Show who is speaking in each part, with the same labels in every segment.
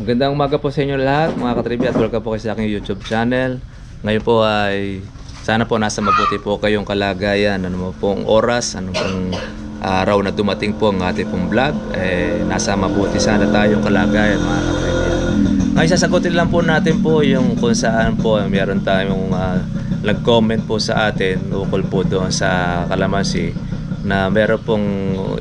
Speaker 1: Magandang umaga po sa inyo lahat mga katribya at welcome po kayo sa aking YouTube channel. Ngayon po ay sana po nasa mabuti po kayong kalagayan. Ano mo pong oras, ano pong araw na dumating po ang ating pong vlog, nasa mabuti sana tayong kalagayan mga katribya. Ngayon sasagutin lang po natin po yung kung saan po meron tayong nag-comment po sa atin ukol po doon sa Kalamansi na meron pong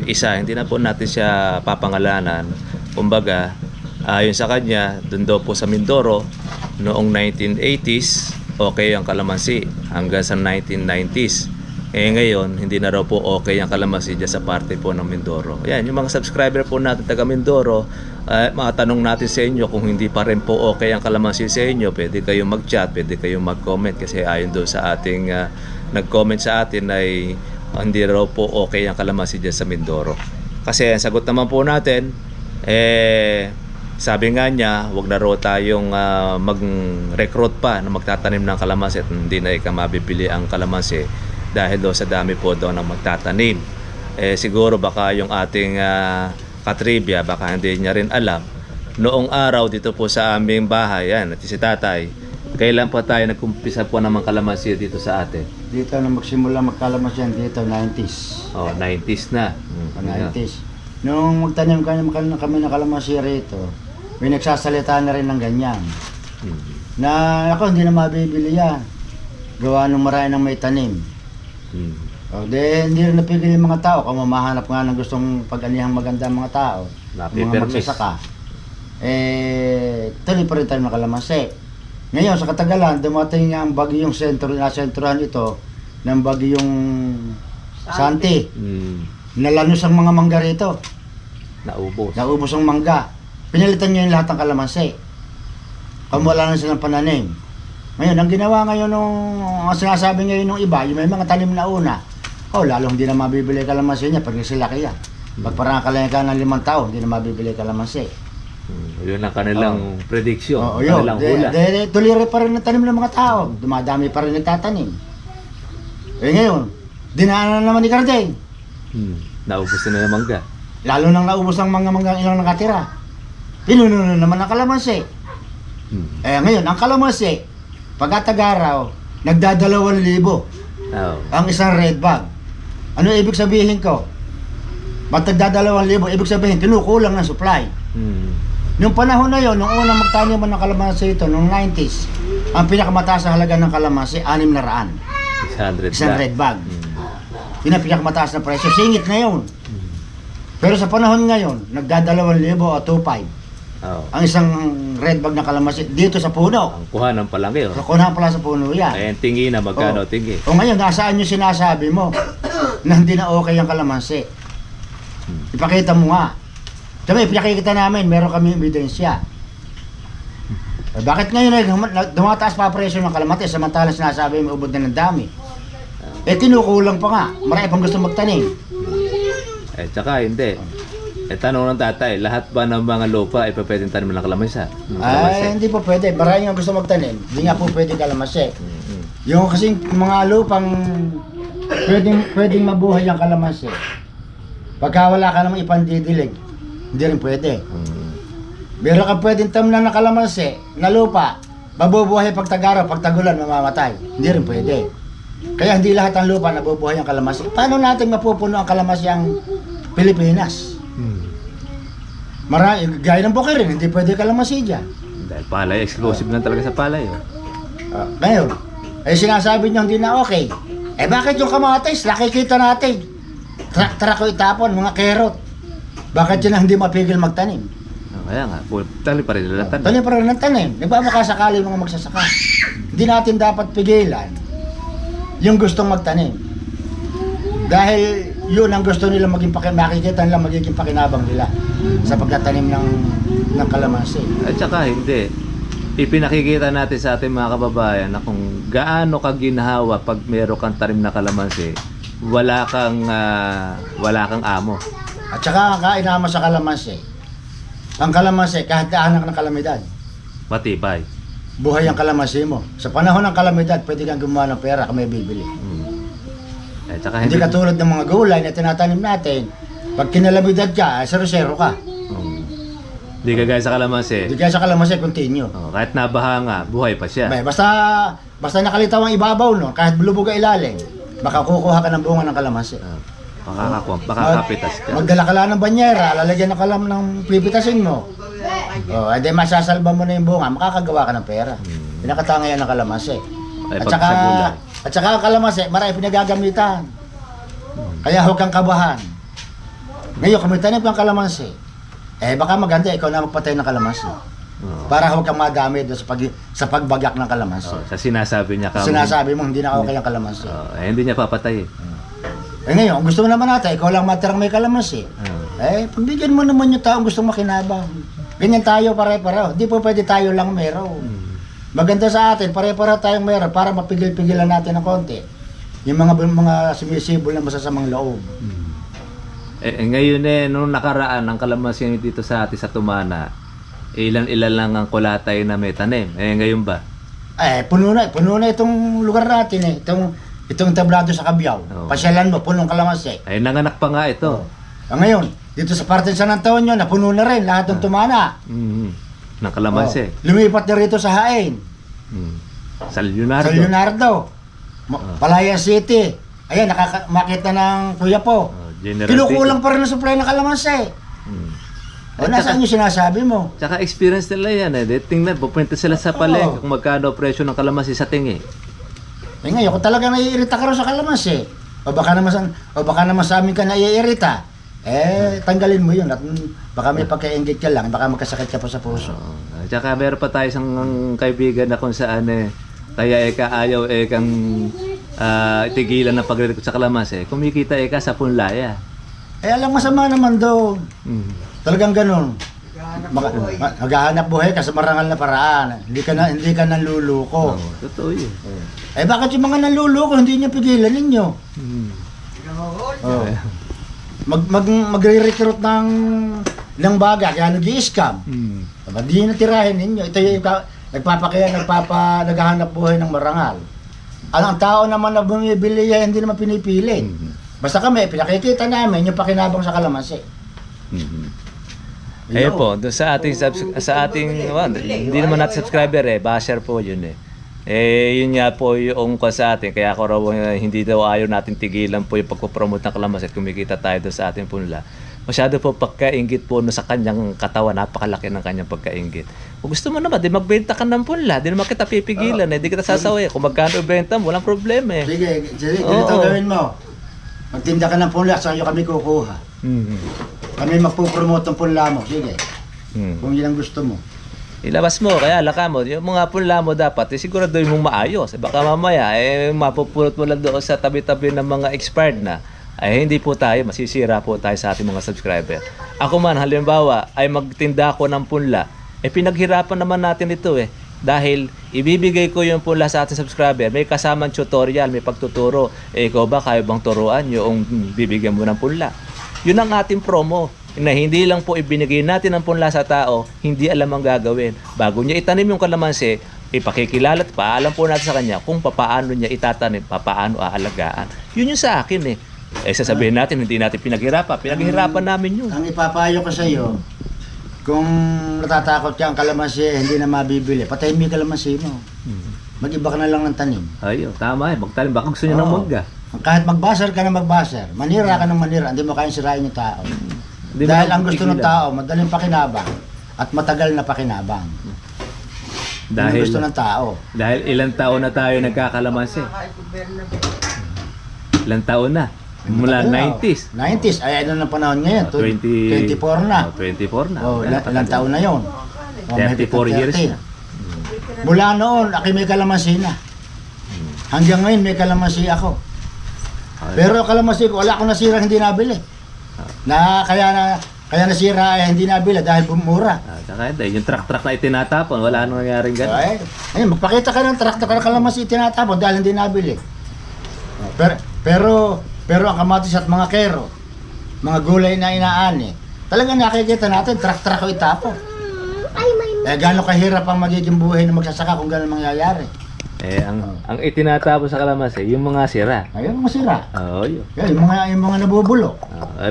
Speaker 1: isa, hindi na po natin siya papangalanan. Kumbaga, ayon sa kanya, doon daw po sa Mindoro, noong 1980s, okay ang kalamansi hanggang sa 1990s. Ngayon, hindi na raw po okay ang kalamansi dyan sa parte po ng Mindoro. Ayan, yung mga subscriber po natin taga Mindoro, mga tanong natin sa inyo kung hindi pa rin po okay ang kalamansi sa inyo, pwede kayong mag-chat, pwede kayong mag-comment kasi ayon doon sa ating nag-comment sa atin ay hindi raw po okay ang kalamansi dyan sa Mindoro. Kasi ang sagot naman po natin, sabi nga niya, wag na raw tayong mag-recruit pa na magtatanim ng kalamansi at hindi na mabibili ang kalamansi dahil daw sa dami po daw ng magtatanim. Siguro baka yung ating katribya, baka hindi niya rin alam. Noong araw dito po sa aming bahay, yan, at si tatay, kailan po tayo nagkumpisa po naman kalamansi dito sa atin?
Speaker 2: Dito na magsimula magkalamansi yan dito, 90s.
Speaker 1: Oh, 90s na.
Speaker 2: 90s. Nung magtanim kami ng kalamansi rito, may nagsasalita na rin ng ganyan. Na ako hindi na mabibili yan. Gawa nung marami ng may tanim. O, hindi rin napigil yung mga tao. Kung mamahanap nga ng gustong pag-anihang maganda ang mga tao, mga magsasaka, tuloy pa rin tayo ng kalamansi. Ngayon, sa katagalan, dumating nga ang bagyong nasentrohan ito ng bagyong Santi. Nalanos ang mga mangga rito. Naubos ang mangga. Pinalitan nyo yung lahat ng kalamansi. Kung wala na silang pananim. Ngayon, ang ginawa ngayon ang sinasabi ngayon ng iba, yung may mga tanim na una, lalong hindi na mabibili kalamansi niya pag nasilaki yan. Pag parang kalayan ka ng 5 taon, hindi na mabibili kalamansi.
Speaker 1: Yun ang kanilang prediction,
Speaker 2: kanilang
Speaker 1: hula.
Speaker 2: Tuloy pa rin ang tanim ng mga tao. Dumadami pa rin nagtatanim. Ngayon, dinaanan naman ni Cardeng.
Speaker 1: Naubos na yung mangga.
Speaker 2: Lalo nang naubos ang mga ilang nakatira. Pinuno na naman ang kalamansi. Ngayon, ang kalamansi, pagkatagaraw, nagda2,000 ang isang red bag. Ano ibig sabihin ko? Ba't nagda2,000? Ibig sabihin, kinukulang ng supply. Noong panahon na yon, nung unang magtaniman ng kalamansi ito, noong 90s, ang pinakamataas na halaga ng kalamansi, 600. Isang red bag. Yun ang pinakamataas na presyo. Singit na yun. Pero sa panahon ngayon, nagda2,000 o 2,500. Ang isang red bag na kalamansi dito sa puno.
Speaker 1: Ang kuhanan pa lang yun.
Speaker 2: Kuhanan pala sa puno yan.
Speaker 1: Tingi na magkano tingi.
Speaker 2: O ngayon, nasaan yung sinasabi mo na hindi na okay ang kalamansi? Ipakita mo nga. Sabi, ipakikita namin, meron kami ebidensya. Bakit ngayon dumataas pa presyo ng kalamansi samantalang sinasabi mo ubod na ng dami? Kinukulang pa nga. Marami pang gusto magtanim.
Speaker 1: Tsaka hindi. Tanong ng tatay, lahat ba ng mga lupa ay pwedeng tanim ng kalamansi?
Speaker 2: Hindi po pwede. Marami nga gusto magtanim. Hindi nga po pwede kalamansi. Yung kasing mga lupang pwedeng mabuhay ang kalamansi. Pagka wala ka namang ipandidilig, hindi rin pwede. Meron ka pwedeng tamnan ng kalamansi na lupa, mabubuhay pag tag-araw, pag tagulan, mamamatay. Hindi rin pwede. Kaya hindi lahat ng lupa nabubuhay ang kalamansi. Paano natin mapupuno ang kalamansi ang Pilipinas? Marami, gaya ng Bukidnon, hindi pwede kalamansi dyan.
Speaker 1: Dahil palay, exclusive lang talaga sa palay.
Speaker 2: Ngayon, sinasabi nyo hindi na okay. Bakit yung kamatis? Nakikita natin. Trak ko itapon, mga kerot. Bakit yun ang hindi mapigil magtanim?
Speaker 1: Kaya nga, tali pa rin lang tanim.
Speaker 2: Tali pa rin ng tanim. Nagmamakasakali mga magsasaka. Hindi natin dapat pigilan yung gustong magtanim. Dahil yun ang gusto nila makikita nila magiging pakinabang nila sa pagtatanim ng kalamansi.
Speaker 1: At saka hindi. Ipinakikita natin sa ating mga kababayan na kung gaano ka ginhawa pag meron kang tanim na kalamansi, wala kang amo.
Speaker 2: At saka ang kainama sa kalamansi, ang kalamansi kahit anak ng kalamidad,
Speaker 1: matibay.
Speaker 2: Buhay ang kalamansi mo. Sa panahon ng kalamidad, pwede kang gumawa ng pera kung may bibili. Hindi katulad ng mga gulay na tinatanim natin. Pag kinalamidad ka, 0-0 ka.
Speaker 1: Di kagaya sa kalamansi.
Speaker 2: Hindi kaya sa kalamansi, continue.
Speaker 1: Oh, kahit nabaha nga, buhay pa siya.
Speaker 2: Bay, basta nakalitaw ang ibabaw, no? Kahit bulubog ang ilalim, baka kukuha ka ng bunga ng kalamansi.
Speaker 1: Makakapitas ka.
Speaker 2: Magdala ka lang ng banyera, lalagyan ng kalam ng pipitasin mo. Edi masasalba mo na yung bunga, makakagawa ka ng pera. Pinakatanga yan ng kalamansi.
Speaker 1: Ay,
Speaker 2: At saka ang kalamansi, marami pinagagamitan. Kaya huwag kang kabahan. Ngayon, kung may tanim kang kalamansi, baka maganda, ikaw na magpatay ng kalamansi. Para huwag kang madami doon sa pagbagak ng kalamansi.
Speaker 1: Sa sinasabi niya
Speaker 2: Sinasabi mo, hindi na okay ang kalamansi.
Speaker 1: hindi niya papatay.
Speaker 2: Ngayon, kung gusto mo naman natin, ikaw lang matirang may kalamansi. Pagbigyan mo naman yung taong gusto makinabang. Ganyan tayo pare-pareho. Hindi po pwede tayo lang meron. Maganda sa atin, pare-pareho tayong meron para mapigil-pigilan natin ng konti. Yung mga sumisibol na masasamang loob.
Speaker 1: Ngayon nung nakaraan, ang kalamansi dito sa atin sa Tumana, ilan-ilan lang ang kulatay na may tanim. Ngayon ba?
Speaker 2: Puno na itong lugar natin Itong tablado sa Cabiao. Pasyalan mo, punong kalamansi.
Speaker 1: Nanganak pa nga ito.
Speaker 2: Ngayon, dito sa parte San Antonio, napuno na rin lahat ng Tumana.
Speaker 1: Ng kalamansi.
Speaker 2: Lumipat na rito sa Hain.
Speaker 1: Sa Leonardo.
Speaker 2: Sa Leonardo. Palayan City. Ayan, makita ng Kuya po. Kinukulang pa rin ang supply ng kalamansi. Nasaan yung sinasabi mo?
Speaker 1: Tsaka experience nila yan Tingnan, pupunta sila sa palengke kung magkano presyo ng kalamansi sa tingi.
Speaker 2: Ngayon, kung talaga naiirita ka rin sa kalamansi, o baka naman sa amin ka naiirita, tanggalin mo yun at baka may pagkaingit ka lang, baka magkasakit ka pa sa puso.
Speaker 1: Tsaka meron pa tayo isang kaibigan na kung saan kaya ayaw kang tigilan ng pagre-recruit sa kalamansi, kumikita sa punlaya.
Speaker 2: Alang masama naman doon. Talagang ganun. Maghahanap buhay ka sa marangal na paraan. Hindi ka nanluluko.
Speaker 1: Totoo yun.
Speaker 2: Bakit yung mga nanluluko hindi niyo pigilan ninyo? Magre-recruit ng baga, kaya nag-i-scam. Hindi na tirahin ninyo. Ito yung naghahanap buhay ng marangal. Ang tao naman na bumibili, hindi naman pinipili. Basta kami, pinakikita namin yung pakinabang sa kalamansi.
Speaker 1: Ayun po, doon sa ating hindi naman natin subscriber basher po yun yun nga po yung sa atin, kaya ako raw hindi daw ayaw natin tigilan po yung pagpopromote ng kalamansi at kumikita tayo doon sa ating punla. Masyado po pagkaingit po sa kanyang katawan, napakalaki ng kanyang pagkaingit. Kung gusto mo naman, di magbenta ka ng punla, di naman kita pipigilan di kita sasaway. Kung magkano ibenta mo, walang problema
Speaker 2: Sige, ganito gawin mo. Magtinda ka ng punla, sa iyo kami kukuha. Kami magpupromote ng punla mo, sige. Kung yun ang gusto mo.
Speaker 1: Ilabas mo, kaya laka mo, yung mga punla mo dapat, siguraduhin mong maayos. Baka mamaya, mapupulot mo lang doon sa tabi-tabi ng mga expired na. Hindi po tayo, masisira po tayo sa ating mga subscriber. Ako man, halimbawa, ay magtinda ko ng punla, pinaghirapan naman natin ito Dahil ibibigay ko yung punla sa ating subscriber, may kasamang tutorial, may pagtuturo. Ikaw ba, kaya bang turuan yung bibigyan mo ng punla? Yun ang ating promo. Na hindi lang po ibinigay natin ang punla sa tao, hindi alam ang gagawin. Bago niya itanim yung kalamansi, ipakikilala at paalam po natin sa kanya kung paano niya itatanim, paano aalagaan. Yun yung sa akin sasabihin natin, hindi natin pinaghirapan. Pinaghirapan namin yun.
Speaker 2: Ang ipapayo ko sa iyo, kung natatakot ka ang kalamansi, hindi na mabibili, patayin mo yung kalamansi mo. Mag-iba ka na lang ng tanim.
Speaker 1: Ayun, tama magtanim. Baka gusto niya ng mangga.
Speaker 2: Kahit magbaser ka na magbaser, manira ka ng manira, hindi mo kayang sirain yung tao. Dahil ang gusto ng tao, madaling pakinabang at matagal na pakinabang. Dahil gusto ng tao.
Speaker 1: Dahil ilang taon na tayo nagkakalamansi. Ilang taon na. Mula 90s.
Speaker 2: 90s, ay ano ng panahon ngayon? 24 na.
Speaker 1: 24 na.
Speaker 2: Ilang taon na yon?
Speaker 1: 34 years na.
Speaker 2: Mula noon, ako may kalamansi na. Hanggang ngayon may kalamansi ako. Pero kalamansi ko, wala akong nasirang hindi nabili. Kaya nasira ay hindi nabila dahil bumura.
Speaker 1: Yung truck na itinatapon, wala nang nangyaring gano'n.
Speaker 2: Magpakita ka ng truck na kalamansi itinatapon dahil hindi nabili. Pero ang kamatis at mga kero, mga gulay na inaani, talagang nakikita natin truck o itapon. Gano'ng kahirap ang magiging buhay ng magsasaka kung gano'n mangyayari.
Speaker 1: Ang itinatapos sa kalamansi, yung mga sira.
Speaker 2: Ayun, masira.
Speaker 1: Oo, yun.
Speaker 2: Yan, yung mga nabubulok.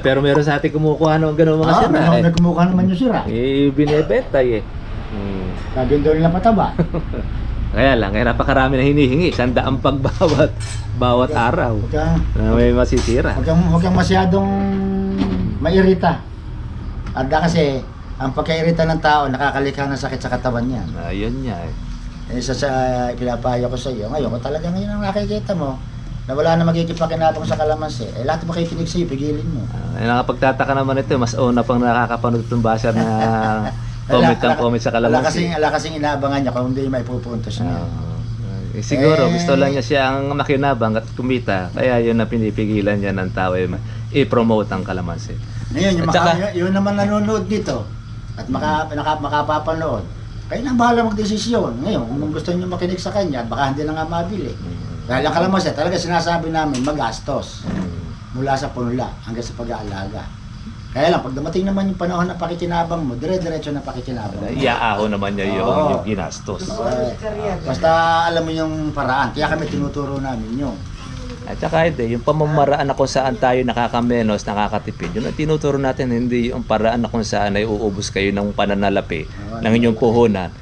Speaker 1: Pero meron sa atin kumukuha ng gano'ng mga sira.
Speaker 2: May kumukha naman yung sira.
Speaker 1: Binibenta
Speaker 2: Sabi doon nila pataba.
Speaker 1: Kaya napakarami na hinihingi. 100 pag bawat araw. Na may masisira.
Speaker 2: Huwag kang masyadong mairita. At kasi, ang pagkairita ng tao, nakakalikha ng sakit sa katawan niya.
Speaker 1: Ayun niya
Speaker 2: Isa sa pinapayo ko sa iyo. Ngayon, kung talaga ngayon ang nakikita mo, na wala na magkikipakinabang sa kalamansi, lahat mo kayo sa'yo, pigilin mo.
Speaker 1: Nakapagtataka naman ito, mas una pang nakakapanood itong basher na comment sa kalamansi.
Speaker 2: Wala kasing inaabangan niya kung hindi may pupuntos niya.
Speaker 1: Siguro gusto lang niya siya ang makinabang at kumita, kaya yun na pinipigilan niya ng tao i-promote ang kalamansi.
Speaker 2: Ngayon, yun naman nanonood dito at makapapanood, kayo na bahala magdesisyon. Ngayon, kung gusto niyo makinig sa kanya, baka hindi na nga mabili. Dahil ang kalamansi, talaga sinasabi namin, magastos. Mula sa punla hanggang sa pag-aalaga. Kaya lang, pag dumating naman yung panahon na pakikinabang mo, dire-diretso na pakikinabang mo.
Speaker 1: Iaaho naman niya yung ginastos.
Speaker 2: Basta alam mo yung paraan, kaya kami tinuturo namin yun.
Speaker 1: At saka yung pamamaraan na kung saan tayo nakakamenos, nakakatipid, yun ang tinuturo natin, hindi yung paraan na kung saan ay uubos kayo ng pananalapi ng inyong puhunan.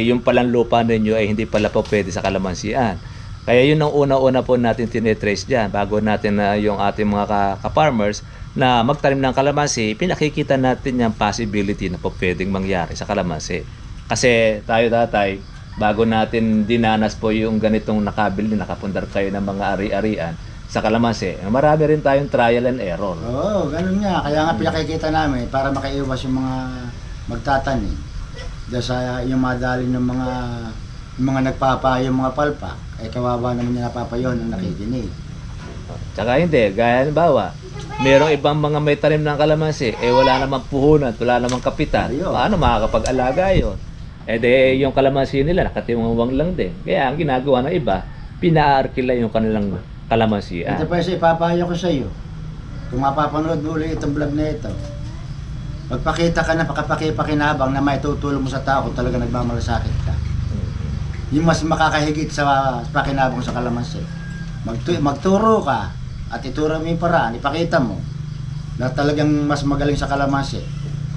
Speaker 1: Yung palang lupa ninyo ay hindi pala po pwede sa kalamansian. Kaya yun ang una-una po natin tinitrace dyan, bago natin yung ating mga ka-farmers na magtanim ng kalamansi, pinakikita natin yung possibility na po pwedeng mangyari sa kalamansi. Kasi tayo tatay, bago natin dinanas po yung ganitong nakabili, nakapundar kayo ng mga ari-arian sa kalamansi, marami rin tayong trial and error.
Speaker 2: Oo, ganun nga. Kaya nga pinakikita namin para makaiwas yung mga magtatanim. Dahil sa yung madali ng mga nagpapayo, yung mga palpak, kawawa naman yung napapayon ang nakikinig.
Speaker 1: Tsaka hindi, gaya halimbawa, merong ibang mga may tanim ng kalamansi, wala namang puhunan, wala namang kapital. Paano makakapag-alaga yun? Yung kalamansi nila, nakatiwangwang lang din. Kaya ang ginagawa ng iba, pinaarkila yung kanilang kalamansi.
Speaker 2: Ito pa yung ipapayo ko sa iyo. Kung mapapanood mo ulit itong vlog na ito, magpakita ka na pakapakipakinabang na may tutulong mo sa tao kung talaga nagmamalasakit ka. Yung mas makakahigit sa pakinabang sa kalamansi. Magturo ka at ituro mo yung paraan, ipakita mo na talagang mas magaling sa kalamansi.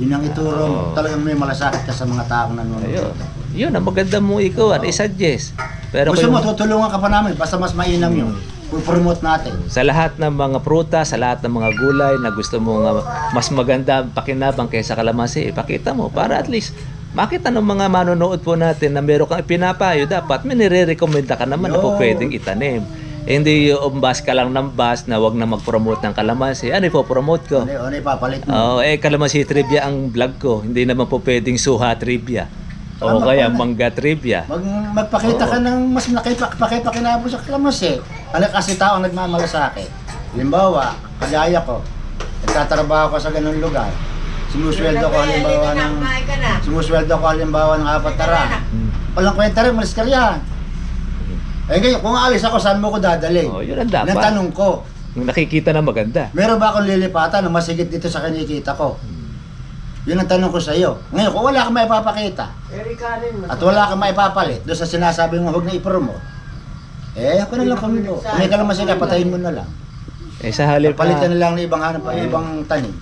Speaker 2: Yun ang ituro mo, talagang may malasakit ka sa mga taong nanonood.
Speaker 1: Yun ang maganda mo ikaw, i-suggest. Pero
Speaker 2: gusto mo, tutulungan ka pa namin, basta mas mainam yun. Pupromote natin.
Speaker 1: Sa lahat ng mga prutas, sa lahat ng mga gulay na gusto mo mas maganda pakinabang kaysa kalamansi, ipakita mo para at least makita ng mga manonood po natin na meron kang ipinapayo, dapat may nire-recommenda ka naman na po pwedeng itanim. Hindi yung bas ka lang ng bas na wag na mag-promote ng kalamansi. Ano ipopromote ko?
Speaker 2: Ano ipapalit mo?
Speaker 1: Kalamansi trivia ang vlog ko. Hindi naman po pwedeng suha trivia. O kaya mangga trivia.
Speaker 2: Magpakita ka ng mas pakipakinabang sa kalamansi. Kasi tao nagmamalasakit. Halimbawa, kagaya ko, nagtatrabaho ko sa ganung lugar. Sumusweldo ko halimbawa ng 4 tara. Walang kwenta rin, malis ka yan. Ngayon, kung aalis ako, saan mo ko dadalhin?
Speaker 1: Yun ang dapat.
Speaker 2: Natanong ko.
Speaker 1: Yung nakikita na maganda.
Speaker 2: Meron ba akong lilipatan na masigit dito sa kinikita ko? Yun ang tanong ko sa iyo. Ngayon, kung wala kang maipapakita, at wala kang maipapalit doon sa sinasabi mo huwag na ipromote, ako na lang kami mo. Kung may kalamansi ka, patayin mo na lang.
Speaker 1: Sa halip
Speaker 2: palitan na lang ng ibang tanim.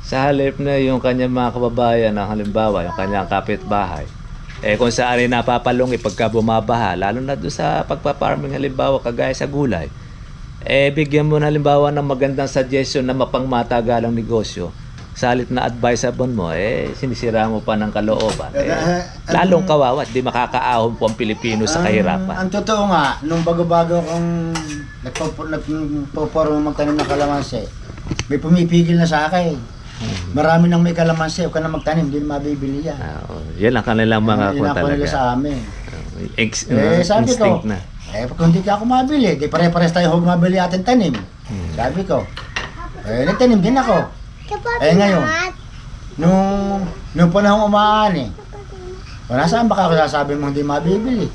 Speaker 1: Sa halip na yung kanyang mga kababayan, halimbawa, yung kanyang kapitbahay, kung saan ay napapalong pagka bumabaha, lalo na doon sa pagpaparming halimbawa kagaya sa gulay, bigyan mo na halimbawa ng magandang suggestion na mapangmatagalang negosyo. Sa halip na advisable mo, sinisira mo pa ng kalooban. Lalong kawawa, di makakaahon po ang Pilipino sa kahirapan.
Speaker 2: Ang totoo nga, nung bago-bago akong nagpo-forma magtanim ng kalamansi, may pumipigil na sa akin. Marami nang may kalamansi, huwag ka na magtanim, hindi na mabibili yan.
Speaker 1: Yan ang kanilang mga kung talaga.
Speaker 2: Yan ang sa amin.
Speaker 1: Sabi ko,
Speaker 2: kung hindi ka ako mabili, di pare-pares tayo huwag mabili ating tanim. Sabi ko, nagtanim din ako. Ngayon, nung panahon umaan saan baka ako sasabi mo hindi mabibili?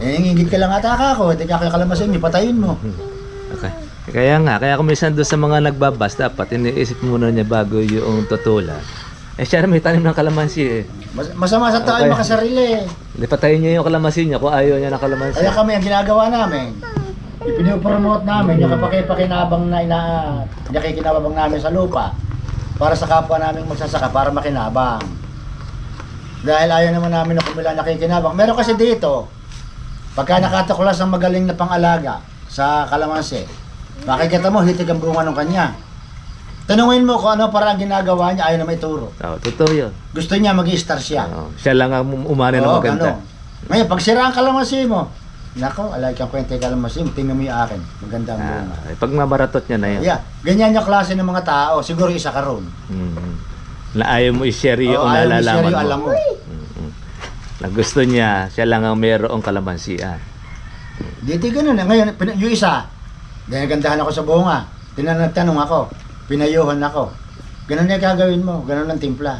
Speaker 2: Ngingit ka lang ataka ako, hindi ka kalamansi, patayin mo.
Speaker 1: Okay. Kaya kung minsan doon sa mga nagbabas, dapat iniisip muna niya bago yung tutulan. Eh siya na may tanim ng kalamansi eh.
Speaker 2: Masama sa tao
Speaker 1: Okay.
Speaker 2: yung makasarili.
Speaker 1: Lipatayin niya yung kalamansi niya kung ayaw niya ng kalamansi.
Speaker 2: Kaya kami, ang ginagawa namin, ipinopromote namin yung kapakipakinabang na nakikinabang namin sa lupa para sa kapwa namin magsasaka para makinabang. Dahil ayaw naman namin na kumila nakikinabang. Meron kasi dito, pagka nakatuklas ang magaling na pang-alaga sa kalamansi, makikita mo, hitig ang bunga ng kanya. Tanungin mo kung ano para ang ginagawa niya, ayaw na may turo.
Speaker 1: Oo, totoo yun.
Speaker 2: Gusto niya mag-star siya.
Speaker 1: Oo, siya lang ang umani na
Speaker 2: Oo,
Speaker 1: maganda.
Speaker 2: ganun. Ngayon, pag sira ang kalamansi mo, nako, alay kang kwenta yung kalamansi mo, tingnan mo yung akin. Maganda ang bunga.
Speaker 1: Pag mamaratot niya na yun.
Speaker 2: Yeah, ganyan yung klase ng mga tao, siguro isa ka ron.
Speaker 1: Na ayaw mo i-share yung
Speaker 2: ayaw mo
Speaker 1: nalalaman
Speaker 2: share yung
Speaker 1: mo.
Speaker 2: alam mo.
Speaker 1: Na gusto niya, siya lang ang mayroong kalamansian.
Speaker 2: Dito ganun. Ngayon, yung isa, dahil gandahan ako sa bunga, tinanong ako, pinayuhan ako. Ganun yung gagawin mo, ganun ang timpla.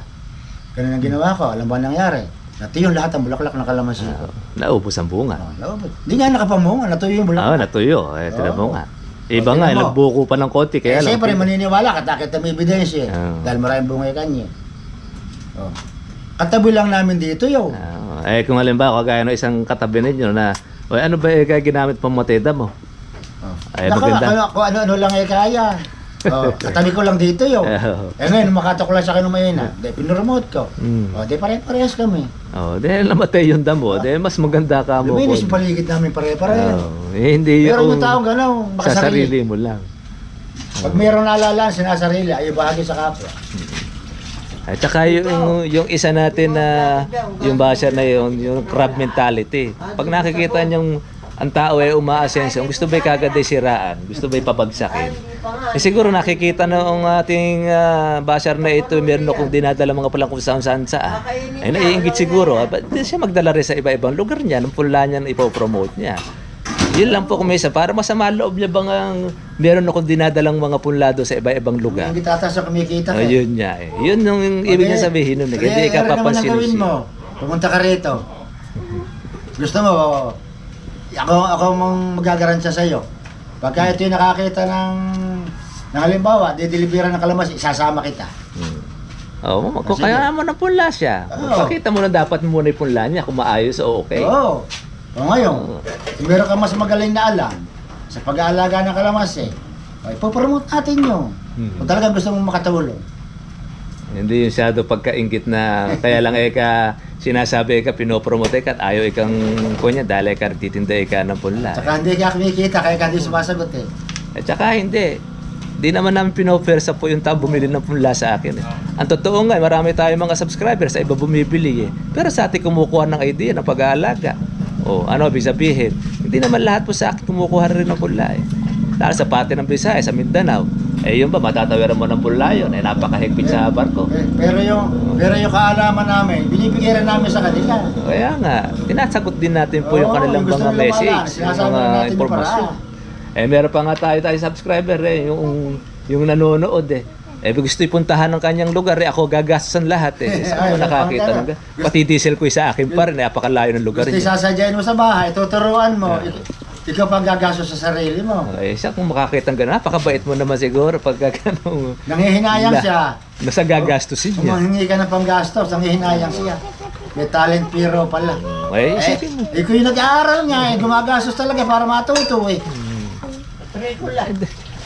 Speaker 2: Ganun ang ginawa ko, alam ba ang nangyari? Natuyo lahat ang bulaklak ng kalamansi ko.
Speaker 1: Naubos ang bunga.
Speaker 2: Naubos. Di nga nakapamunga, natuyo yung
Speaker 1: Oo,
Speaker 2: bulaklak.
Speaker 1: natuyo. Tinan mo nga. Iba nga,
Speaker 2: tingnan mo.
Speaker 1: nagbuko pa ng konti. Kaya lang.
Speaker 2: Siyempre, maniniwala ka, takit na may ebidensya.
Speaker 1: Oo.
Speaker 2: Dahil maraming bunga yung kanya. Oh. Katabi lang namin dito, yo.
Speaker 1: Kung halimbawa, kagaya ng isang katabi ninyo na, ano ba kaya ginamit pang mateda mo?
Speaker 2: Oh.
Speaker 1: Ay,
Speaker 2: Naku,
Speaker 1: maganda.
Speaker 2: kung ano lang eh kaya. Oh, katabi ko lang dito, yo. Ngayon, makatuklas sa akin ng mahina. Di, pinurumot ko. Di pare-parehas kami.
Speaker 1: Dahil namatay yung damo, dahil mas maganda ka mo.
Speaker 2: Luminis yung paligid namin pare-pareho.
Speaker 1: Hindi
Speaker 2: Meron
Speaker 1: yung
Speaker 2: yung taong gano'n,
Speaker 1: sa
Speaker 2: makasarili.
Speaker 1: sarili mo lang.
Speaker 2: Pag meron nalalaan, sinasarili, ay bahagi sa kapwa.
Speaker 1: At saka yung isa natin na yung basher na yung crab mentality. Pag nakikita niyong ang tao ay umaasenso, gusto ba'y kagad ay siraan? Gusto ba'y pabagsakin? Siguro nakikita na ang ating basher na ito, meron akong dinadala mga palang kung saan. Ay naiingit siguro. Di siya magdala rin sa iba-ibang lugar niya, ng pula niya na ipopromote niya. Yun lang po kumisa, para masama loob niya bang meron akong dinadalang mga punlado sa iba-ibang lugar.
Speaker 2: Hindi tataas sa kumikita ka.
Speaker 1: Yun niya eh. Yun yung ibig niya sabihin nun. Hindi ka papansin.
Speaker 2: mo. Pumunta ka rito. Gusto mo, ako mong magagaransya sa'yo. Pagka ito yung nakakita ng halimbawa, dideliveran ng kalamansi, isasama kita.
Speaker 1: Oo, kaya mo ng punla siya. Pakita mo na dapat muna yung punla niya kung maayos o okay.
Speaker 2: Oo. O ngayon, kung meron ka mas magaling na alam sa pag-aalaga ng kalamansi, ay ipopromote natin yun. Kung talagang gusto mong makatulong.
Speaker 1: Hindi yung shadow pagkaingit na kaya lang sinasabi pinopromote ka at ayaw ikang kunya dahil nagtitinda ng punla.
Speaker 2: Tsaka hindi ka kumikita, kaya ka hindi sumasagot eh.
Speaker 1: At saka hindi. Di naman namin pinoffer sa po yung tao bumili ng punla sa akin. Ang totoo nga, marami tayong mga subscribers sa iba bumibili eh. Pero sa atin kumukuha ng idea ng pag-aalaga. Ano ibig sabihin? Hindi naman lahat po sa akin kumukuha rin ng punla eh. Dahil sa pati ng Visayas, sa Mindanao, yun ba, matatawiran mo ng punla yun, napakahigpit sa barko.
Speaker 2: Pero yung kaalaman namin, binibigay rin namin sa kanila.
Speaker 1: Kaya nga, tinasagot din natin po yung kanilang
Speaker 2: gusto
Speaker 1: mga
Speaker 2: nilang
Speaker 1: message,
Speaker 2: malaman, sinasabi
Speaker 1: mga
Speaker 2: natin yung
Speaker 1: impormasyon.
Speaker 2: paraan.
Speaker 1: Meron pa nga tayo subscriber yung nanonood gusto ipuntahan ng kanyang lugar ako gagastusan lahat Saan mo nakakita ng pati diesel ko sa akin pa rin, napakalayo ng lugar
Speaker 2: Gusto
Speaker 1: niya.
Speaker 2: isasadyain mo sa bahay, tuturuan mo, ikaw pang gagastos sa sarili mo.
Speaker 1: Siya kung makakita ng gano'n, napakabait mo naman siguro pagka gano'n.
Speaker 2: Nanghihinayang siya.
Speaker 1: Nasa gagastusin niya.
Speaker 2: Humingi ka ng panggastos, nanghihinayang siya. May talent pero pala.
Speaker 1: Isipin mo.
Speaker 2: Ikaw yung nag-aaral niya, gumagastos talaga para matuto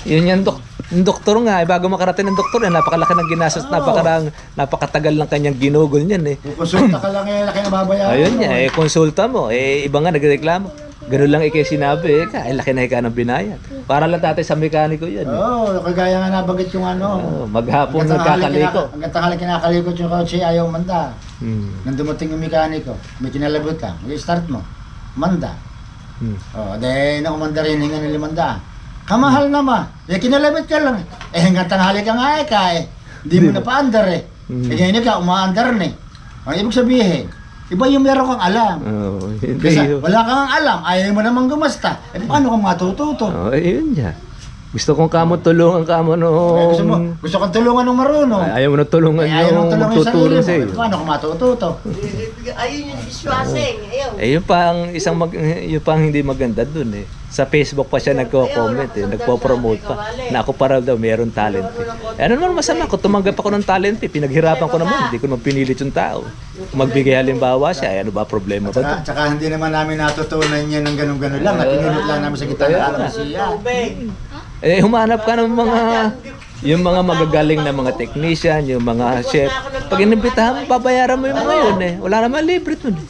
Speaker 1: Yun yung doktor nga, bago makarating ng doktor, napakalaki ng ginastos, napakatagal lang kanyang ginugol niyan
Speaker 2: Konsulta ka lang laki na babayaran.
Speaker 1: Ayun niya, konsulta mo. Iba nga nagreklamo. Ganun lang sinabi, laki na ng binayad. Para lang tatay sa mekaniko yan.
Speaker 2: Kagaya nga nabanggit yung
Speaker 1: maghapon nagkakaliko.
Speaker 2: Hanggang tanghali kinakalikot yung kotse, ayaw manda. Nang dumating yung mekaniko, may kinalabot ka, i-start mo, manda. Nang umanda rin, hinga ng 500. Kamahal naman. Kinalabot ka lang. Hanggang tanghali ka nga hindi mo na paandar ngayon ka, umaandar na Ang ibig sabihin, iba yung meron kang alam. Kasi wala kang alam, ayaw mo namang gumasta. Paano kang matututo?
Speaker 1: Yun niya. Gusto kong tulungan kamo
Speaker 2: Gusto kong tulungan ng marunong.
Speaker 1: Ayaw mo na tulungan yung tutulong sa iyo.
Speaker 2: Paano kang matututo?
Speaker 3: Ayun yung dishwashing. Ayaw.
Speaker 1: Eh, yung pang hindi maganda dun eh. Sa Facebook pa siya nagko-comment eh, nagpo-promote pa. Na ako para daw meron talent fee. Eh, ano naman masama, kung tumanggap ako ng talent fee, pinaghirapan ko naman, hindi ko naman pinilit yung tao. Kung magbigay halimbawa siya, eh, ano ba problema ba ito?
Speaker 2: Tsaka hindi naman namin natutunan yan ng ganun-ganun lang. Napinulot lang namin sa gitna ng kalamansiya.
Speaker 1: Eh, humanap ka ng yung mga magagaling na mga technician, yung mga chef. Pag inimbitahan mo, babayaran mo yung mga yun eh. Wala naman libre dun eh.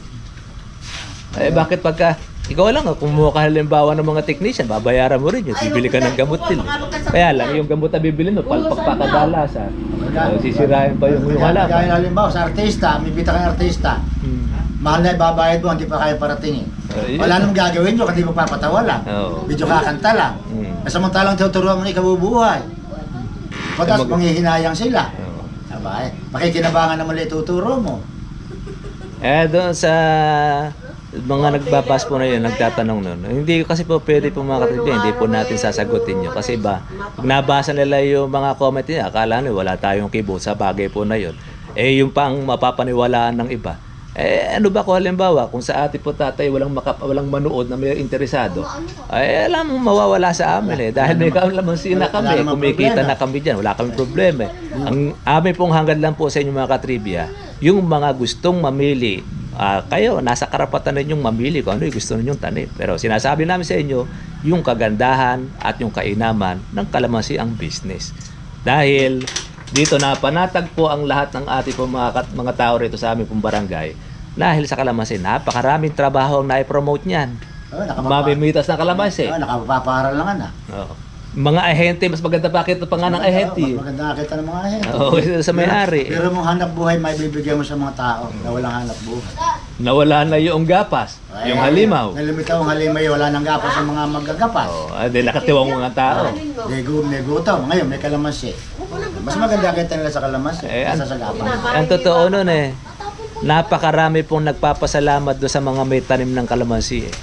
Speaker 1: Eh, bakit pagka ikaw lang, kumuha ka halimbawa ng mga technician, babayaran mo rin yun. Bibili ka ng gamot din. Kaya lang, yung gamot na bibili mo, palpak pa kadalas ha. Sisirain pa yung halaman.
Speaker 2: Kaya halimbawa sa artista, may bita kang artista. Mahal na ibabayad mo, hindi pa kaya parating eh. Wala namang gagawin nyo, kasi magpapatawa lang. Video kakanta lang. Samantalang tuturuan mo na ikabubuhay. Patas, manghihinayang sila. Aba, makikinabangan naman ulit tuturo mo.
Speaker 1: Eh, doon sa mga nagbabas po na yun, nagtatanong nun. Hindi kasi po pwede po mga katribya, hindi po natin sasagutin nyo. Kasi ba, pag nabasa nila yung mga comment niya, akala nila wala tayong kibo sa bagay po na yun. Eh, yung pang mapapaniwalaan ng iba. Eh, ano ba ko halimbawa, kung sa ate po tatay walang manood na may interesado, ay alam mo mawawala sa amin eh. Dahil may kalamansi na kami, kumikita na kami dyan, wala kami problema eh. Ang amin pong hangad lang po sa inyo mga katribya, yung mga gustong mamili, kayo, nasa karapatan ninyong mamili kung ano yung gusto ninyong tanim. Pero sinasabi namin sa inyo, yung kagandahan at yung kainaman ng kalamansi ang business. Dahil dito na panatag po ang lahat ng ating pong mga tao rito sa aming pong barangay. Dahil sa kalamansi, napakaraming trabaho ang nai-promote niyan. Mamimitas ng kalamansi.
Speaker 2: Nakapaparal lang na.
Speaker 1: Oo. Mga ahente, mas maganda pa kita pa nga ng ahente.
Speaker 2: Mas maganda nakita ng mga ahente.
Speaker 1: Oo, sa may-ari.
Speaker 2: Pero mong hanap buhay, may bibigyan mo sa mga tao na walang hanap buhay.
Speaker 1: Nawala na yung gapas, yung halimaw.
Speaker 2: Nalimitaw ang halimaw, wala nang gapas sa mga magagapas.
Speaker 1: Oo, di nakatiwang mga tao.
Speaker 2: May gutom. Ngayon, may kalamansi. Mas maganda kita nila sa kalamansi kaysa sa gapas.
Speaker 1: Ang totoo nun eh, napakarami pong nagpapasalamat doon sa mga may tanim ng kalamansi eh.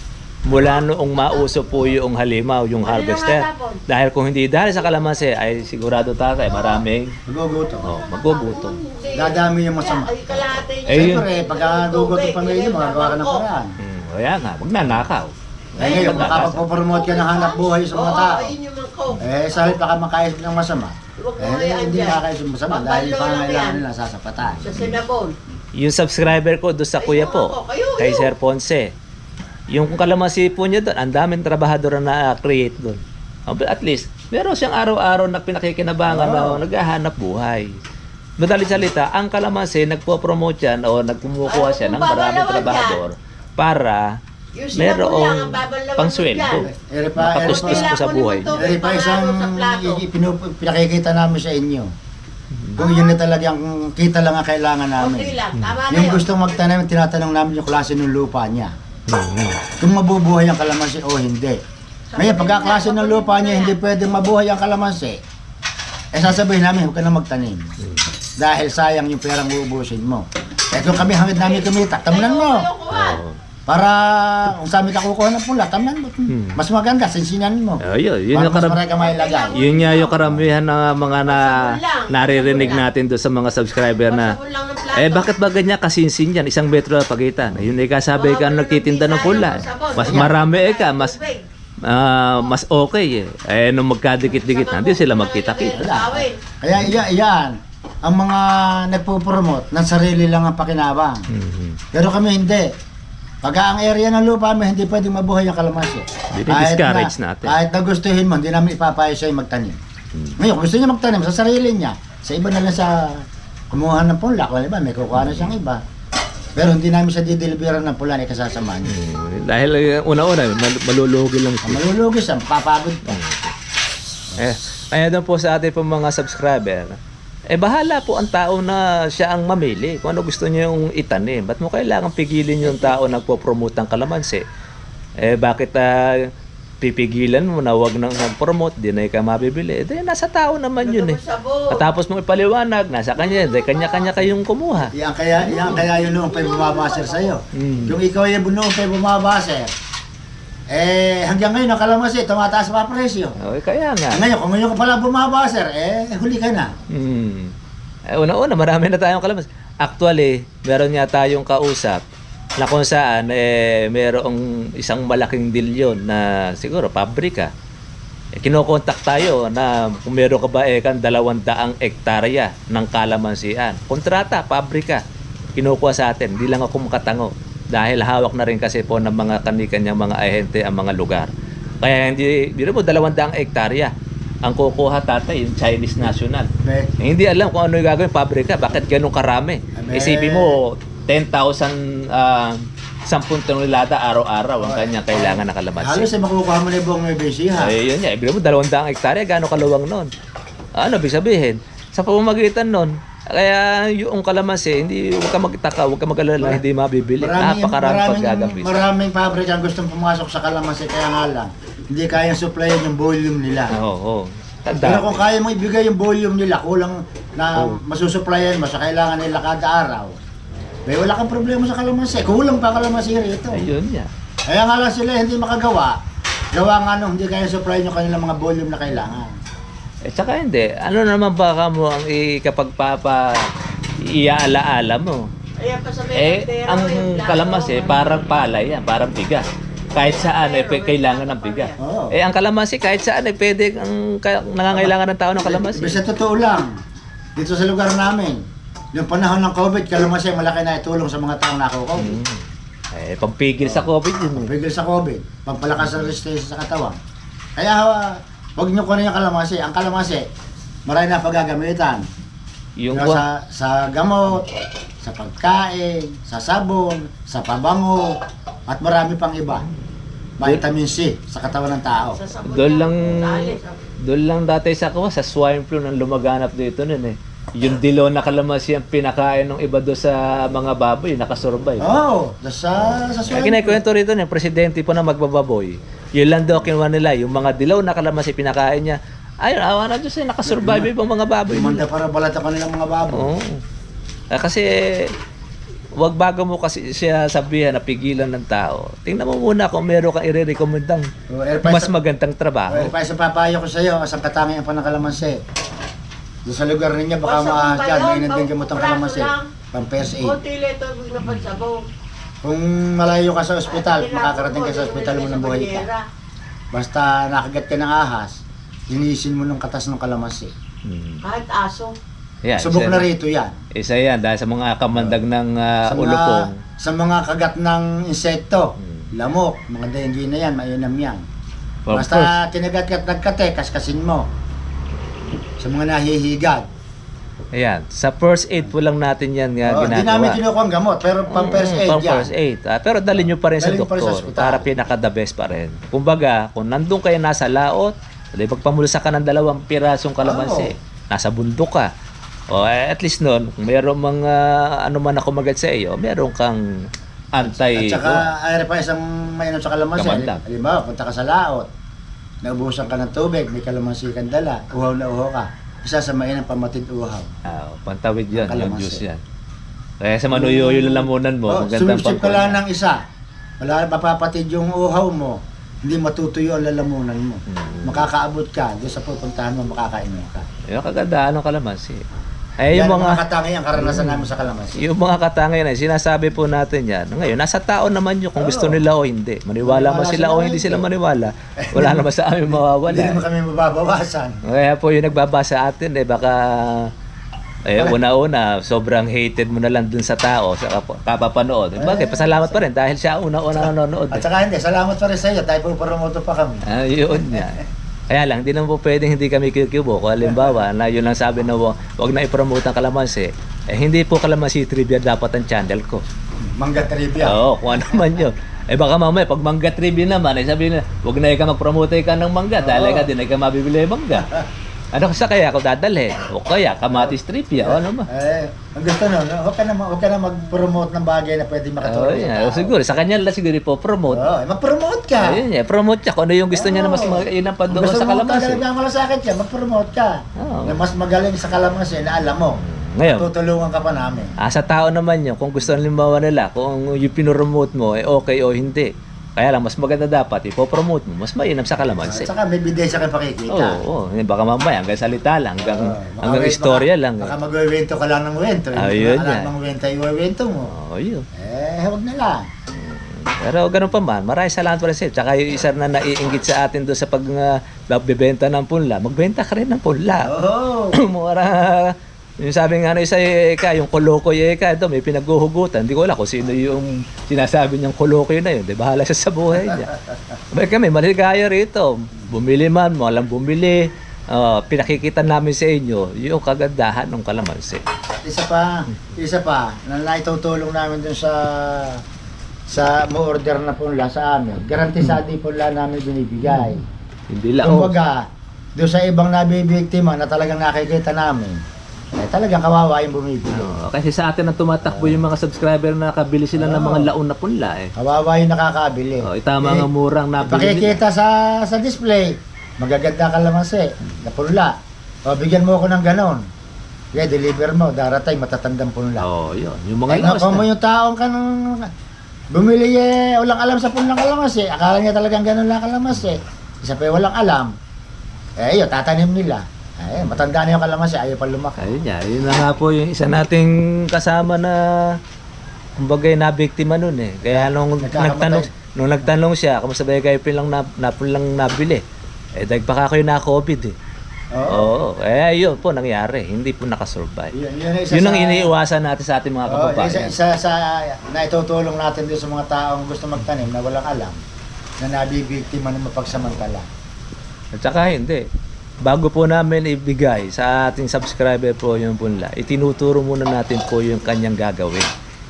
Speaker 1: Mula noong mauso po yung halimaw, yung harvester. Dahil kung hindi dahil sa kalamansi, ay sigurado tatay, maraming magugutom.
Speaker 2: Dadami yung masama. Siyempre, pagka gugutom pamilya, magagawa ka ng paraan.
Speaker 1: Kaya nga, magnanakaw.
Speaker 2: Ngayon, makapag-promote ka ng hanap buhay sa mga tao. Sa halip ka makaisip ng masama. Hindi makaisip ng masama dahil pangailangan nila sasapatan.
Speaker 3: Sa Sinabon.
Speaker 1: Yung subscriber ko doon sa kuya po, kay Sir Ponce, yung kalamansi po niya doon, ang daming trabahador na create doon. At least, meron siyang araw-araw na pinakikinabangan na naghahanap buhay. Madaling salita, ang kalamansi nagpo-promote yan o nagkumukuha siya ng maraming trabahador para merong pangsweldo. Makatustos po sa buhay.
Speaker 2: Eri pa isang pinakikita namin sa inyo. Kung yun na talagang kita lang ang kailangan namin. Yung gustong magtanim, tinatanong namin yung klase ng lupa niya. Kung mabubuhay ang kalamansi o hindi. Ngayon, pagkaklase ng lupa niya, hindi pwedeng mabuhay ang kalamansi, sasabihin namin, huwag ka na magtanim. Dahil sayang yung perang uubusin mo. Kung kami hangad namin kumita, tamnan mo. Para kung sa amin ka kukuha ng pula, tamnan mo. Mas maganda, sinsinan mo.
Speaker 1: Yun nga yung karamihan ng mga naririnig natin doon sa mga subscriber na bakit ba ganyan kasinsin yan? Isang metro na pagitan. Yun kasabi ka nagtitinda ng pula. Mas marami mas okay eh. Nung magkadikit-dikit na, hindi sila magkita-kita.
Speaker 2: Kaya yan, ang mga nagpo-promote, ng sarili lang ang pakinabang. Pero kami hindi. Pag ang area ng lupa mo, hindi pwedeng mabuhay ang kalamansi.
Speaker 1: Discourage natin.
Speaker 2: Kahit nagustuhin mo, hindi namin ipapayo sa'yo magtanim. Ngayon, kung gusto niya magtanim sa sarili niya, sa iba na lang sa kumuha ng punla, kung iba, may kukuha na siyang iba. Pero hindi namin siya dideliveran ng pula, ikasasama niya.
Speaker 1: Dahil una-una, malulugi lang siya.
Speaker 2: Malulugi siya, papagod pa.
Speaker 1: Kaya doon po sa ating pong mga subscriber, bahala po ang tao na siya ang mamili kung ano gusto niya yung itanim. Ba't mo kailangan pigilin yung tao nagpo-promote ng kalamansi? Bakit pipigilan mo na wag nang mag-promote, di na ka mabibili? Nasa tao naman yun eh. Katapos mo ipaliwanag, nasa kanya, kanya-kanya kayong kumuha.
Speaker 2: Yan kaya yun noong pa'y bumabaser sa'yo. Yung ikaw yung noong pa'y bumabaser, hanggang ngayon ang kalamansi, tumataas pa presyo.
Speaker 1: Kaya nga.
Speaker 2: Ngayon, kung ngayon ka pala bumabaser, huli ka na.
Speaker 1: Una-una, marami na tayong kalamansi. actually, meron nga tayong kausap na kung saan merong isang malaking deal yun na siguro pabrika. Kinokontak tayo na kung meron ka ba kan 200 hektarya ng kalamansian. Kontrata, pabrika. Kinukuha sa atin. Hindi lang ako makatango. Dahil hawak na rin kasi po ng mga kanyang mga ahente ang mga lugar. Kaya hindi mo 200 hektarya. Ang kukuha tatay, yung Chinese national. Hindi alam kung ano yung gagawin pabrika. Bakit ganun karami? Isipin mo, 10,000 10 tonelada araw-araw ang kanyang kailangan na kalamansi.
Speaker 2: Halos ay makukuha mo na yung buong Nueva Ecija.
Speaker 1: Yun niya. Ibig mo, 200 hektarya, gano'ng kaluwang nun? Ano, ibig sabihin? Sa pamamagitan nun, kaya yung kalamansi, huwag ka magtaka, huwag ka mag-alala, hindi mabibili. Napakaraming paggagamit.
Speaker 2: Maraming pabrika ang gustong pumasok sa kalamansi, kaya nga lang, hindi kayang supplyan yung volume nila.
Speaker 1: Oo.
Speaker 2: Pero kung kaya mo ibigay yung volume nila, kulang na masusupplyan mo sa kailangan nila kada araw, may wala kang problema sa kalamansi. Kulang pa kalamansi rito.
Speaker 1: Ayun niya.
Speaker 2: Kaya nga lang sila hindi makagawa. Gawa nga nung hindi kaya supply yung kanilang mga volume na kailangan.
Speaker 1: Tsaka hindi. Ano naman baka mo ang kapag iaalaala mo?
Speaker 3: Ayan pa sa may
Speaker 1: Ang kalamansi parang palay yan, parang bigas. Kahit saan kailangan ng bigas.
Speaker 2: Oo.
Speaker 1: Ang kalamansi kahit saan pwede ang nangangailangan ng tao ng kalamansi.
Speaker 2: Sa totoo lang, dito sa lugar namin, yung panahon ng COVID, kalamansi malaki na itulong sa mga taong nako-COVID.
Speaker 1: Pampigil sa COVID yun.
Speaker 2: Pampigil sa COVID, pampalakas sa resistensya sa katawan. Kaya wag nyo kunin yung kalamansi. Ang kalamansi, marami na paggagamitan.
Speaker 1: Yung
Speaker 2: sa gamot, sa pagkain, sa sabon, sa pabango, at marami pang iba. Vitamin C sa katawan ng tao.
Speaker 1: Doon lang dati sa swine flu nang lumaganap dito nun Yung dilo na kalamansi ang pinakain ng iba doon sa mga baboy, nakasurvive.
Speaker 2: Sa swine flu.
Speaker 1: Kinakwento rito ng presidente po na magbababoy. Yun lang daw kinuha nila, yung mga dilaw na kalamansi pinakain niya. Ayun, awa na Diyos nakasurvive yung mga baboy.
Speaker 2: Manda para balata ko nilang mga baboy.
Speaker 1: Kasi wag bago mo kasi siya sabihan na pigilan ng tao. Tingnan mo muna kung meron kang i-recommendang mas magandang trabaho.
Speaker 2: Pa sa papayo ko sa iyo, sa katangian pa ng kalamansi. Doon sa lugar ninyo, baka maahasyan, may inandang gamot ang kalamansi. Pang-first aid.
Speaker 3: Kunti lito, napagsabaw.
Speaker 2: Kung malayo ka sa ospital, makakarating ka sa ospital mo ng buhay ka. Basta nakagat ka ng ahas, linisin mo ng katas ng kalamansi.
Speaker 3: Kahit aso.
Speaker 1: Yan,
Speaker 2: Subok na rito yan.
Speaker 1: Isa yan, dahil sa mga kamandag ng ulupong.
Speaker 2: Sa mga kagat ng insekto, lamok, mga dengue na yan, mainam yan. Basta kinagat ka at nagkate, kaskasin mo. Sa mga nahihigad.
Speaker 1: Ayan, sa first aid po lang natin yan ginagawa.
Speaker 2: Hindi namin kinukuha ang gamot, pero pang first aid yan.
Speaker 1: First aid. Pero dalhin nyo pa rin sa doktor para pinaka-the best pa rin. Kumbaga, kung nandun kayo nasa laot, pagpamulsa ka ng 2 pirasong kalamansi, nasa bundok ka, at least noon, kung mayroong mga ano man ako magat sa iyo, meron kang anti.
Speaker 2: At saka, ay pa isang mainom sa kalamansi. Halimbawa, punta ka sa laot, naubusan ka ng tubig, may kalamansi kang dala, uhaw na uhaw ka. Isa sa mainang pamatid uhaw.
Speaker 1: Pantawid yan, yung juice yan. Kaya sa manuyoyo yung lamunan mo, magandang
Speaker 2: sumipsip ka lang ng isa. Wala mapapatid yung uhaw mo, hindi matutuyo ang lalamunan mo. Makakaabot ka, doon sa pupuntahan mo, makakainom ka.
Speaker 1: Yung kagandaan ng kalamansi.
Speaker 2: Yung mga katangian, karanasan namin sa kalamansi.
Speaker 1: Yung mga katangian sinasabi po natin yan. Ngayon, nasa tao naman yun kung gusto nila o hindi. Maniwala man sila o hindi sila maniwala. Wala naman sa amin mawawala.
Speaker 2: Hindi naman kami mababawasan.
Speaker 1: Kaya po yung nagbabasa atin, baka una-una, sobrang hated mo na lang dun sa tao, sa kapapanood. Bakit? Pasalamat pa rin dahil siya una-una nanonood.
Speaker 2: At saka hindi, salamat pa rin sa iyo dahil pupromoto pa kami.
Speaker 1: Yun nga. Kaya lang, hindi naman po pwedeng hindi kami kikibo. Kung halimbawa, na yun lang sabi na wag na ipromote ang kalamansi, hindi po kalamansi trivia dapat ang channel ko.
Speaker 2: Mangga trivia.
Speaker 1: Oo, kung ano man yun. Baka mamaya, pag mangga trivia naman, sabihin na, wag na ka mag-promote ka ng mangga, dahil ka din ka mabibili ng mangga. Ano sa kaya ako dadalhin? O kaya, kamatis trivia, o ano ba?
Speaker 2: Ang gusto nun, huwag ka na mag-promote ng bagay na pwede makatulong sa tao.
Speaker 1: Siguro, sa kanya lang siguro ipopromote.
Speaker 2: Mag-promote ka.
Speaker 1: Ayun, promote niya. Kung ano yung gusto niya na mas yun ang pandoon sa kalamansi.
Speaker 2: Gusto mo malasakit siya, mag-promote ka. Na mas magaling sa kalamansi na alam mo. Ngayon, tutulungan ka pa namin.
Speaker 1: Sa tao naman yun, kung gusto halimbawa nila, kung yung pinoromote mo, okay o hindi. Kaya lang, mas maganda dapat, ipopromote mo, mas mainam sa kalamansi.
Speaker 2: At saka may bidensya kayo pakikita.
Speaker 1: Oo, baka mamaya, hanggang salita lang, hanggang istorya lang.
Speaker 2: Baka mag-wento ka lang ng wento.
Speaker 1: Ayun
Speaker 2: Hindi
Speaker 1: yan.
Speaker 2: ka ng wento, iwento mo.
Speaker 1: Oo, yun.
Speaker 2: Huwag na lang.
Speaker 1: Pero ganun pa man, maraming salamat pa rin sa'yo. Tsaka yung isa na naiinggit sa atin doon sa pagbebenta ng punla, magbenta ka rin ng punla.
Speaker 2: Oo.
Speaker 1: Mura. Yung sabi nga na isa Eka, yung kolokoy Eka, ito may pinaghuhugutan. Hindi ko alam kung sino yung sinasabi niyang kolokoy na yun. Di bahala siya sa buhay niya. May kami, maligaya rito. Bumili man, walang bumili. Pinakikita namin sa inyo yung kagandahan ng kalamansi.
Speaker 2: Isa pa, na naitutulong namin dun sa mo-order na punla sa amin. Garantisado yung punla namin binibigay.
Speaker 1: Hindi lang.
Speaker 2: Kumbaga, doon sa ibang nabibiktima na talagang nakikita namin, talagang kawawa yung bumibili.
Speaker 1: Kasi sa atin ang tumatakbo yung mga subscriber na nakabili sila ng mga laon na punla eh.
Speaker 2: Kawawa yung nakakabili.
Speaker 1: Itama nga murang nabili.
Speaker 2: Pakikita sa display, magaganda kalamansi, na punla. Bigyan mo ako ng ganon. Kaya deliver mo, daratay, matatandang punla.
Speaker 1: Yun. Yung mga inos
Speaker 2: Kung mo yung taong bumili walang alam sa punlang kalamansi, akala niya talagang ganon lang kalamansi. Isa pa walang alam, yun, tatanim nila. Matanda na yung kalamansi, ayaw pa lumaki.
Speaker 1: Ayun niya, yun na nga po yung isa nating kasama na kumbaga nabiktima nun eh. Kaya nung nagtanong siya, kamusta ba kayo pilang nabili? Dagpaka kayo na COVID eh. Oo. Yun po nangyari, hindi po nakasurvive. Yun ang iniiwasan natin sa ating mga kababayan.
Speaker 2: Isa sa naitutulong natin din sa mga taong gusto magtanim na walang alam, na nabibiktima ng mapagsamantala.
Speaker 1: At saka hindi. Bago po namin ibigay sa ating subscriber po yung punla, itinuturo muna natin po yung kanyang gagawin.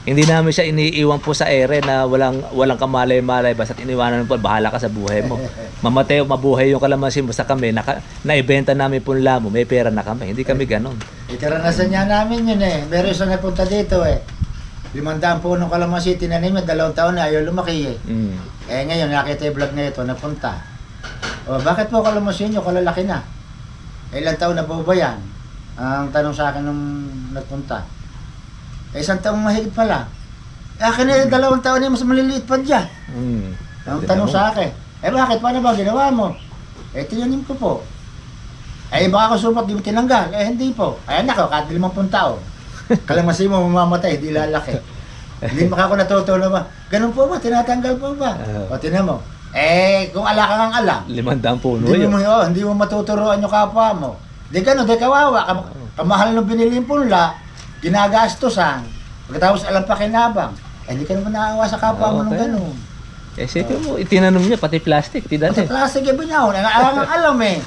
Speaker 1: Hindi namin siya iniiwan po sa ere na walang kamalay-malay, basta iniwanan po, bahala ka sa buhay mo. Mamatay o mabuhay yung kalamansi mo sa kami, naibenta namin punla mo, may pera na kami. Hindi kami ganon.
Speaker 2: Ikaranasan niya namin yun eh. Meron siya napunta dito eh. 500 punong kalamansi, tinanim niya, 2 taon na ayaw lumaki eh. Ngayon, nakita yung vlog na ito, napunta. Bakit po kalamansi nyo, kalalaki na? Ilang taon na po ba yan? Ang tanong sa akin nung nagpunta. 1 taong mahigit pala. Akin na 2 taon na mas maliliit pa dyan. Ang tanong sa akin, bakit? Paano ba ginawa mo? Tinanim ko po. Baka ko supat, di mo tinanggal. Hindi po. Nako, kahit 50 taon. Kalamansi mo mamamatay, di lalaki. Hindi ako natutulog ba? Ganun po ba? Tinatanggal po ba? Tinan mo. Kung ala ka ngang alam.
Speaker 1: 500 puno yun.
Speaker 2: Hindi mo matuturuan yung kapwa mo. Di gano'n, di kawawa. Kamahal nung binili yung punla, ginagastosan. Pagkatapos alam pa kinabang. Hindi ka naman naawa sa kapwa mo nung gano'n.
Speaker 1: Sige mo, itinanong niya, pati plastic,
Speaker 2: Pati plastic yung binahon. Alam eh.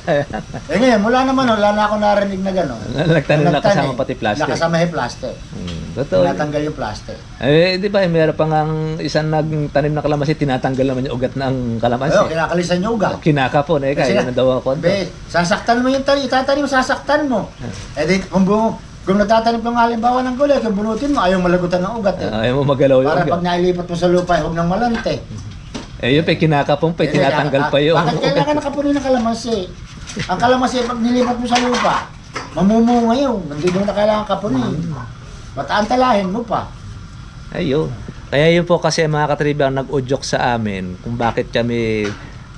Speaker 2: Ngayon, wala na ako narinig na gano'n.
Speaker 1: Nagtanong na kasama pati plastic.
Speaker 2: Nakasama yung plastic.
Speaker 1: Totoo.
Speaker 2: Tinatanggal yung plastic.
Speaker 1: Di ba, meron pa nga isang nagtanim na kalamansi, tinatanggal naman yung ugat ng kalamansi.
Speaker 2: Kinakalisan yung ugat.
Speaker 1: Kinakapon, kaya na daw ako.
Speaker 2: Sasaktan mo yung itatanim, sasaktan mo. Kung natatanim kang halimbawa ng gulay, kung bunutin mo, ayaw malagutan ng ugat eh.
Speaker 1: Ayaw mo magalaw yung
Speaker 2: Para
Speaker 1: ugat.
Speaker 2: pag nailipat mo sa lupa, huwag nang malante.
Speaker 1: Yun pa, kinakapong pa, tinatanggal pa yung
Speaker 2: Bakit kailangan nakapunin ng kalamansi? Ang kalamansi, pag nilipat mo sa lupa, mamumunga yun. Hindi mo na kailangan kapunin. Mataantalahin mo pa.
Speaker 1: Ayun. Kaya yun po kasi mga katribang nag-udyok sa amin kung bakit kami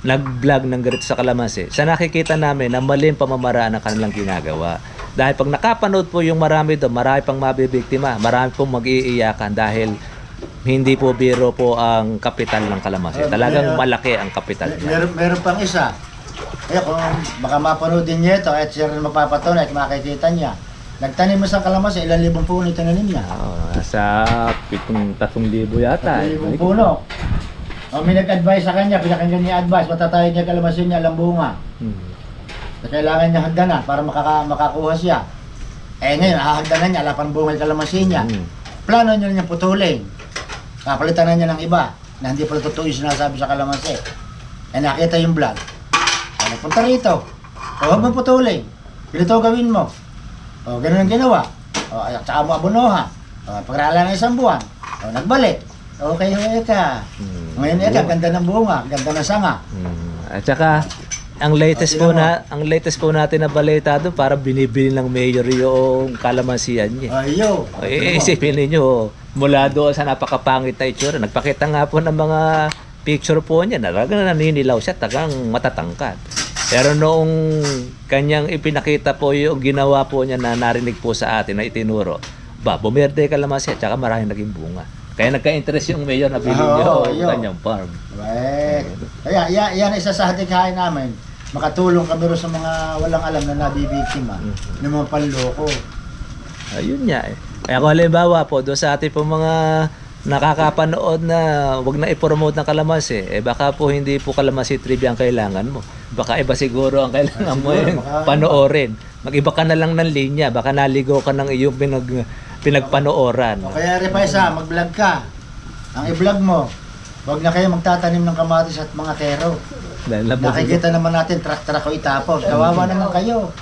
Speaker 1: nag-vlog ng ganito sa kalamansi. Sa nakikita namin na maling pamamaraan ang kanilang ginagawa. Dahil pag nakapanood po yung marami doon, marami pang mabibiktima, marami pong mag-iiyakan dahil hindi po biro po ang kapital ng kalamansi. Talagang malaki ang kapital niya.
Speaker 2: Meron pang isa. Kung baka mapanood din niya ito, at siya rin mapapatunay at makikita niya. Nagtanim mo sa kalamansi, ilang libong puno itinanim niya.
Speaker 1: Nasa 3,000 yata.
Speaker 2: 3,000 puno. May nag-advise sa kanya, pinakinggan niya advice, matatayag niya kalamansi niya, alam bunga. Kailangan niya hagdanan para makakuha siya. Ngayon, hahagdanan niya, alapan bunga yung kalamansi niya. Plano niya niya putulin. Kapalitan na niya ng iba, na hindi pala totoo yung sinasabi sa kalamansi. Nakita yung vlog. Nagpunta rito. Huwag mo putulin. Ganito gawin mo. Ganun ang ginawa. Tsaka mo abunoha. Pagralan ng 1 buwan. Nagbalik. Okay, Eka. Ngayon, Eka, ganda ng bunga, ganda ng sanga.
Speaker 1: At saka, ang latest po natin na balita doon, para binibili ng mayor yung kalamansian niya. Isipin ninyo, mula doon sa napakapangit na itsura. Nagpakita nga po ng mga picture po niya, talagang naninilaw siya, tagang matatangkad. Pero noong kanyang ipinakita po yung ginawa po niya na narinig po sa atin na itinuro, bumerde kalamansi at saka maraming naging bunga. Kaya nagka-interest yung mayor na bilhin niyo
Speaker 2: yun.
Speaker 1: ang kanyang farm.
Speaker 2: Kaya yan isa sa hatikhain namin. Makatulong kami rin sa mga walang alam na nabibiktima ng mga panloko.
Speaker 1: Ayun nga eh. Kaya kung halimbawa po, doon sa ating po mga nakakapanood na wag na i-promote ng kalamansi, baka po hindi po kalamansi trivia ang kailangan mo. Baka iba siguro ang kailangan mo yung panoorin. Mag-iba ka na lang ng linya, baka naligo ka ng iyong pinagpanooran.
Speaker 2: O kaya Repaysa, mag-vlog ka. Ang i-vlog mo, wag na kayo magtatanim ng kamatis at mga kero. Nakikita naman natin, truck-truck o itapon. Kawawa naman kayo.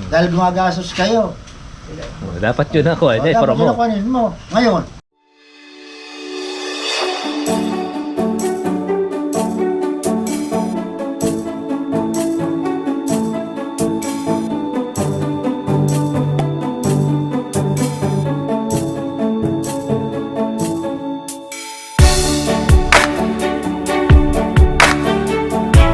Speaker 2: Dahil gumagastos kayo.
Speaker 1: Dapat yun ako,
Speaker 2: Dapat yun
Speaker 1: promote.
Speaker 2: ako mo. Ngayon,